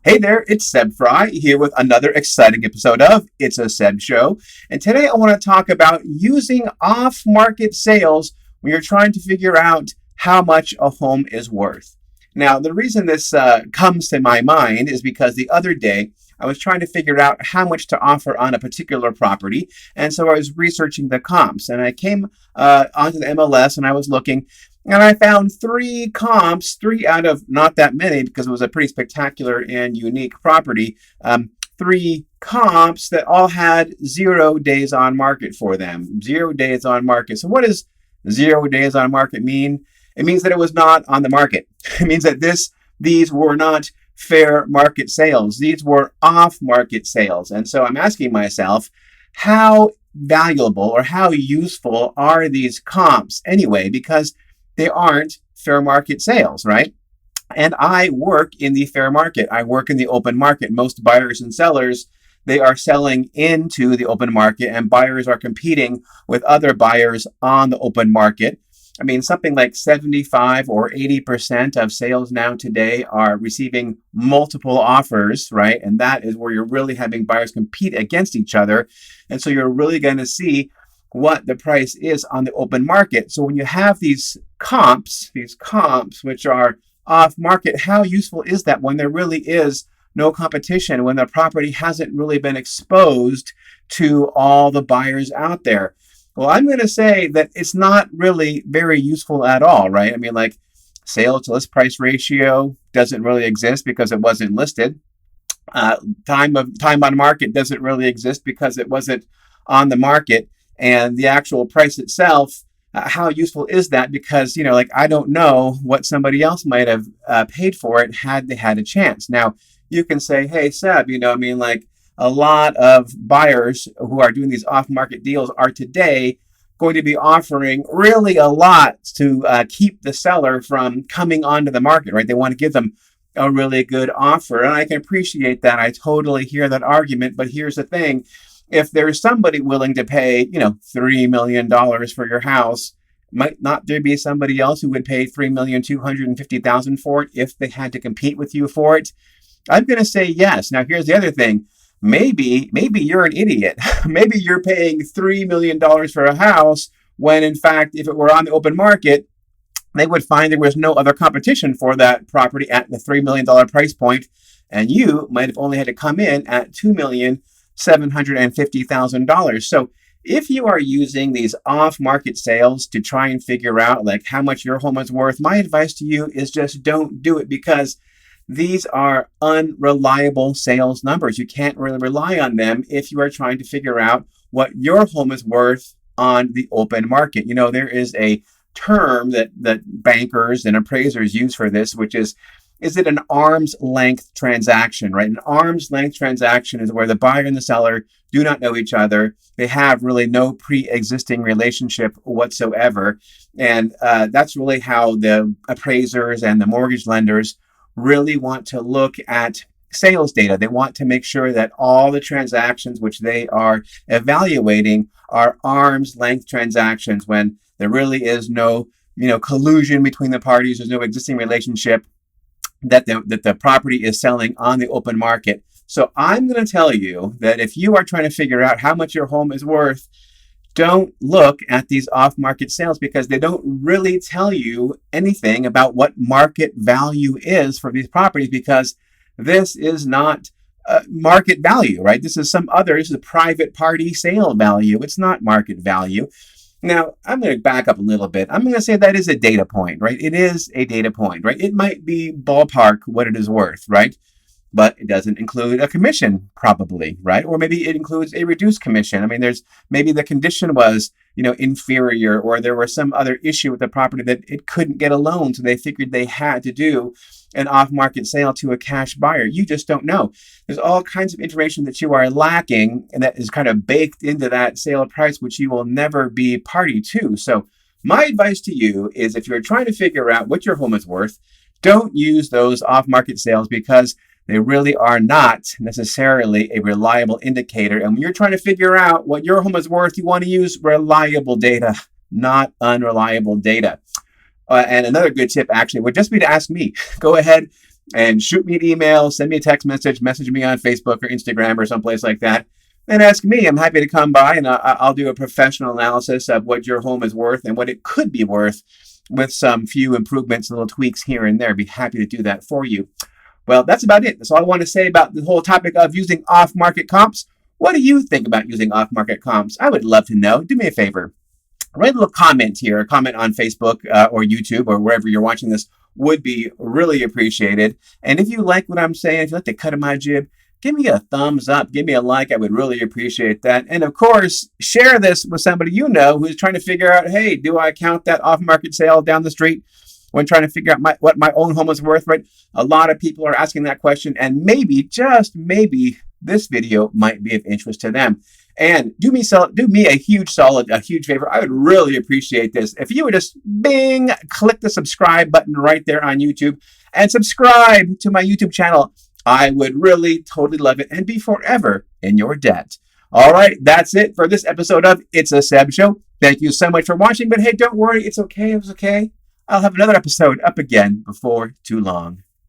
Hey there, it's Seb Frey here with another exciting episode of It's a Seb Show. And today I want to talk about using off-market sales when you're trying to figure out how much a home is worth. Now, the reason this comes to my mind is because the other day I was trying to figure out how much to offer on a particular property. And so I was researching the comps and I came onto the MLS and I was looking. And I found three comps, three out of not that many because it was a pretty spectacular and unique property. Three comps that all had 0 days on market for them. 0 days on market. So what does 0 days on market mean? It means that it was not on the market. It means that these were not fair market sales. These were off market sales. And so I'm asking myself, how valuable or how useful are these comps anyway? Because they aren't fair market sales, right? And I work in the fair market. I work in the open market. Most buyers and sellers, they are selling into the open market, and buyers are competing with other buyers on the open market. I mean, something like 75 or 80% of sales now today are receiving multiple offers, right? And that is where you're really having buyers compete against each other. And so you're really going to see what the price is on the open market. So when you have these comps which are off market, how useful is that when there really is no competition, when the property hasn't really been exposed to all the buyers out there? Well, I'm going to say that it's not really very useful at all, right? I mean, like, sale to list price ratio doesn't really exist because it wasn't listed. Time on market doesn't really exist because it wasn't on the market. And the actual price itself, how useful is that? Because, I don't know what somebody else might have paid for it had they had a chance. Now, you can say, hey, Seb, a lot of buyers who are doing these off-market deals are today going to be offering really a lot to keep the seller from coming onto the market, right? They want to give them a really good offer. And I can appreciate that. I totally hear that argument. But here's the thing. If there's somebody willing to pay, $3 million for your house, might not there be somebody else who would pay $3,250,000 for it if they had to compete with you for it? I'm going to say yes. Now, here's the other thing. Maybe you're an idiot. Maybe you're paying $3 million for a house when, in fact, if it were on the open market, they would find there was no other competition for that property at the $3 million price point, and you might have only had to come in at $2,750,000. So if you are using these off-market sales to try and figure out how much your home is worth, my advice to you is just don't do it, because these are unreliable sales numbers. You can't really rely on them if you are trying to figure out what your home is worth on the open market. There is a term that bankers and appraisers use for this, which is it an arm's length transaction, right? An arm's length transaction is where the buyer and the seller do not know each other. They have really no pre-existing relationship whatsoever. And that's really how the appraisers and the mortgage lenders really want to look at sales data. They want to make sure that all the transactions which they are evaluating are arm's length transactions, when there really is no collusion between the parties. There's no existing relationship, that the property is selling on the open market. So I'm going to tell you that if you are trying to figure out how much your home is worth, don't look at these off-market sales, because they don't really tell you anything about what market value is for these properties, because this is not market value, right? This is a private party sale value. It's not market value. Now, I'm going to back up a little bit. I'm going to say that is a data point, right? It is a data point, right? It might be ballpark what it is worth, right? But it doesn't include a commission, probably, right? Or maybe it includes a reduced commission. I mean, maybe the condition was, inferior, or there was some other issue with the property that it couldn't get a loan, so they figured they had to do an off-market sale to a cash buyer. You just don't know. There's all kinds of information that you are lacking, and that is kind of baked into that sale price, which you will never be party to. So my advice to you is, if you're trying to figure out what your home is worth, don't use those off-market sales, because they really are not necessarily a reliable indicator. And when you're trying to figure out what your home is worth, you want to use reliable data, not unreliable data. And another good tip actually would just be to ask me. Go ahead and shoot me an email, send me a text message me on Facebook or Instagram or someplace like that, and ask me. I'm happy to come by and I'll do a professional analysis of what your home is worth and what it could be worth with some few improvements, little tweaks here and there. I'd be happy to do that for you. Well, that's about it. That's all I want to say about the whole topic of using off-market comps. What do you think about using off-market comps? I would love to know. Do me a favor. Write a little comment here, a comment on Facebook or YouTube or wherever you're watching this would be really appreciated. And if you like what I'm saying, if you like the cut of my jib, give me a thumbs up, give me a like. I would really appreciate that. And of course, share this with somebody you know who's trying to figure out, hey, do I count that off-market sale down the street when trying to figure out what my own home is worth, right? A lot of people are asking that question, and maybe, just maybe, this video might be of interest to them. And do me a huge favor. I would really appreciate this if you would just click the subscribe button right there on YouTube and subscribe to my YouTube channel. I would really totally love it and be forever in your debt. All right, that's it for this episode of It's a Seb Show. Thank you so much for watching, but hey, don't worry, it's okay, it was okay. I'll have another episode up again before too long.